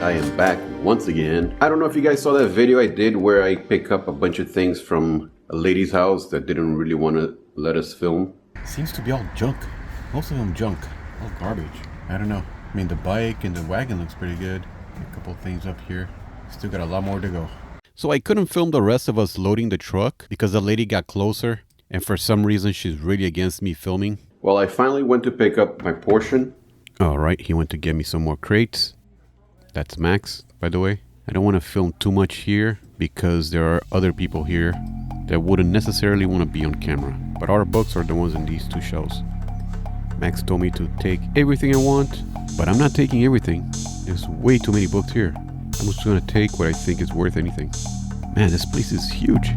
I am back once again. I don't know if you guys saw that video I did where I pick up a bunch of things from a lady's house that didn't really want to let us film. Seems to be all junk. Most of them junk. All garbage. I don't know. I mean, the bike and the wagon looks pretty good. A couple things up here. Still got a lot more to go. So I couldn't film the rest of us loading the truck because the lady got closer. And for some reason, she's really against me filming. Well, I finally went to pick up my portion. All right, he went to get me some more crates. That's Max, by the way. I don't want to film too much here because there are other people here that wouldn't necessarily want to be on camera. But our books are the ones in these two shelves. Max told me to take everything I want, but I'm not taking everything. There's way too many books here. I'm just going to take what I think is worth anything. Man, this place is huge.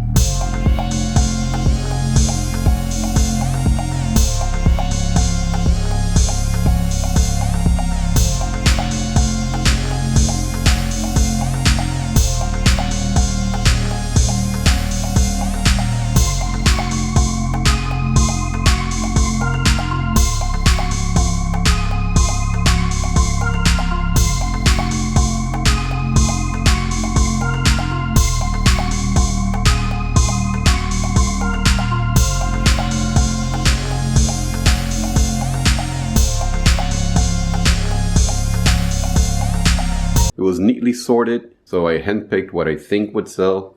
It was neatly sorted, so I handpicked what I think would sell.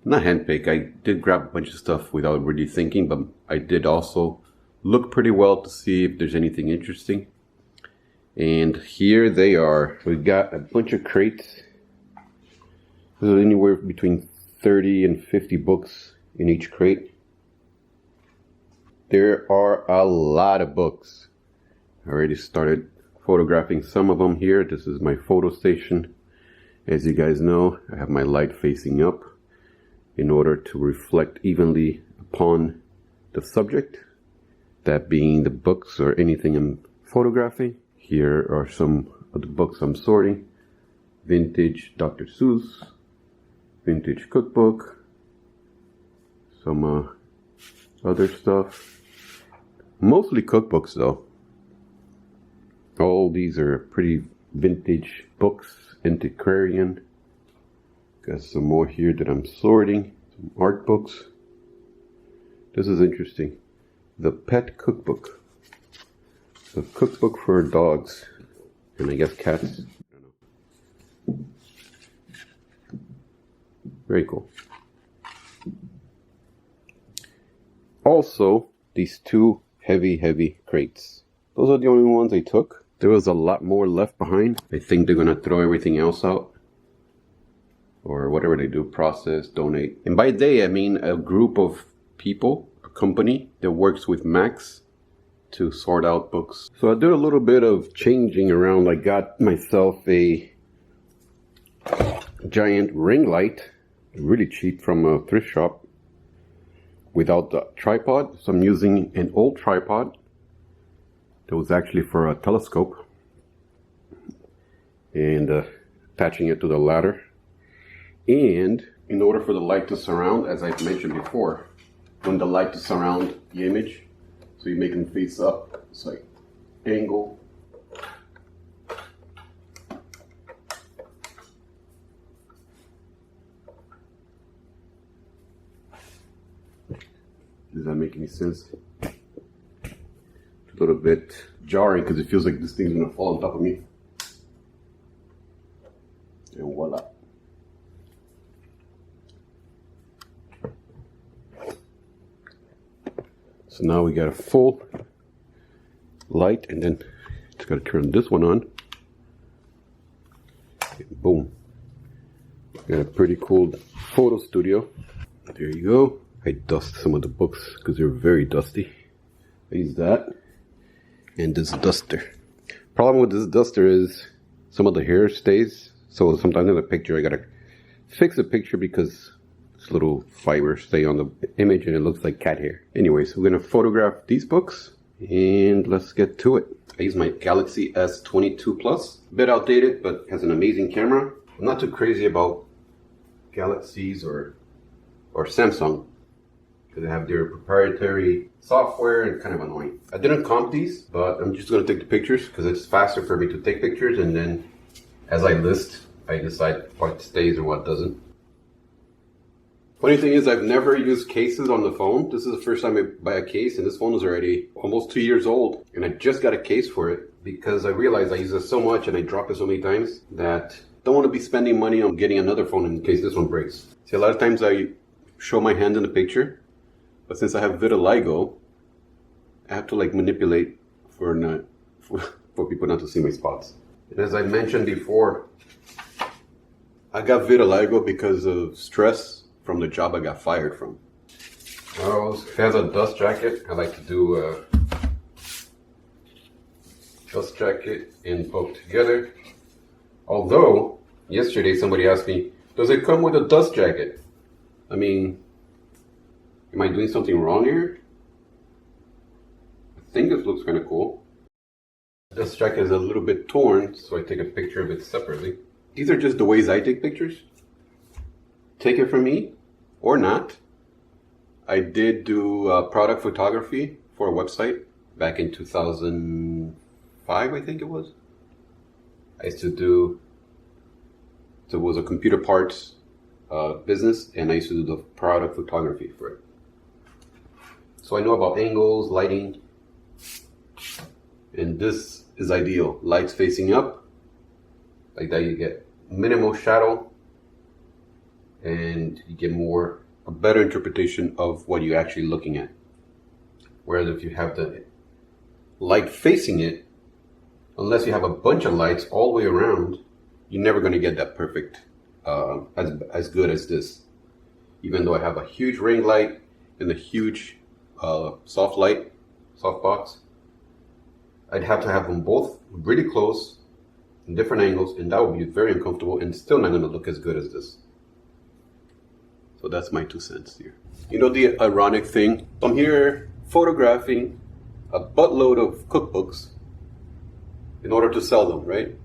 Not handpick, I did grab a bunch of stuff without really thinking, but I did also look pretty well to see if there's anything interesting. And here they are. We got a bunch of crates. There's anywhere between 30 and 50 books in each crate. There are a lot of books. I already started photographing some of them here. This is my photo station. As you guys know, I have my light facing up in order to reflect evenly upon the subject, that being the books or anything I'm photographing. Here are some of the books I'm sorting. Vintage Dr. Seuss, vintage cookbook, some other stuff. Mostly cookbooks though. All these are pretty vintage books, antiquarian. Got some more here that I'm sorting, some art books. This is interesting. The Pet Cookbook. The cookbook for dogs, and I guess cats. I don't know. Very cool. Also, these two heavy crates. Those are the only ones I took. There was a lot more left behind. I think they're gonna throw everything else out. Or whatever they do, process, donate. And by they, I mean a group of people, a company that works with Max to sort out books. So I did a little bit of changing around. I got myself a giant ring light, really cheap from a thrift shop, without the tripod. So I'm using an old tripod. That was actually for a telescope, and attaching it to the ladder. And in order for the light to surround, as I've mentioned before, when the light to surround the image, so you make them face up, it's like angle. Does that make any sense? A little bit jarring because it feels like this thing's gonna fall on top of me. And voila. So now we got a full light, and then just gotta turn this one on. And boom. Got a pretty cool photo studio. There you go. I dust some of the books because they're very dusty. I use that. And this duster. Problem with this duster is some of the hair stays. So sometimes in the picture I gotta fix the picture because this little fibers stay on the image and it looks like cat hair. Anyways, we're gonna photograph these books and let's get to it. I use my Galaxy S22 Plus. A bit outdated, but has an amazing camera. I'm not too crazy about Galaxies or Samsung, because they have their proprietary software and kind of annoying. I didn't comp these, but I'm just going to take the pictures because it's faster for me to take pictures and then As I list, I decide what stays and what doesn't. Funny thing is, I've never used cases on the phone. This is the first time I buy a case, and this phone is already almost 2 years old. And I just got a case for it because I realized I use it so much and I drop it so many times that I don't want to be spending money on getting another phone in case this one breaks. See, a lot of times I show my hand in the picture, but since I have vitiligo, I have to like manipulate for people not to see my spots. And as I mentioned before, I got vitiligo because of stress from the job I got fired from. It has a dust jacket. I like to do a dust jacket and both together. Although, yesterday somebody asked me, does it come with a dust jacket? I mean, am I doing something wrong here? I think this looks kind of cool. This jacket is a little bit torn, so I take a picture of it separately. These are just the ways I take pictures. Take it from me or not. I did do product photography for a website back in 2005, I think it was. I used to do, so it was a computer parts business, and I used to do the product photography for it. So I know about angles, lighting, and this is ideal. Lights facing up, like that you get minimal shadow, and you get a better interpretation of what you're actually looking at. Whereas if you have the light facing it, unless you have a bunch of lights all the way around, you're never going to get that perfect, as good as this. Even though I have a huge ring light and a huge soft box, I'd have to have them both really close in different angles, and that would be very uncomfortable and still not going to look as good as this. So that's my 2 cents here. You know the ironic thing? I'm here photographing a buttload of cookbooks in order to sell them, right?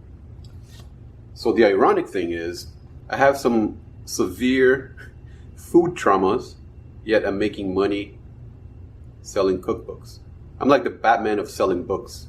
So the ironic thing is I have some severe food traumas, yet I'm making money selling cookbooks. I'm like the Batman of selling books.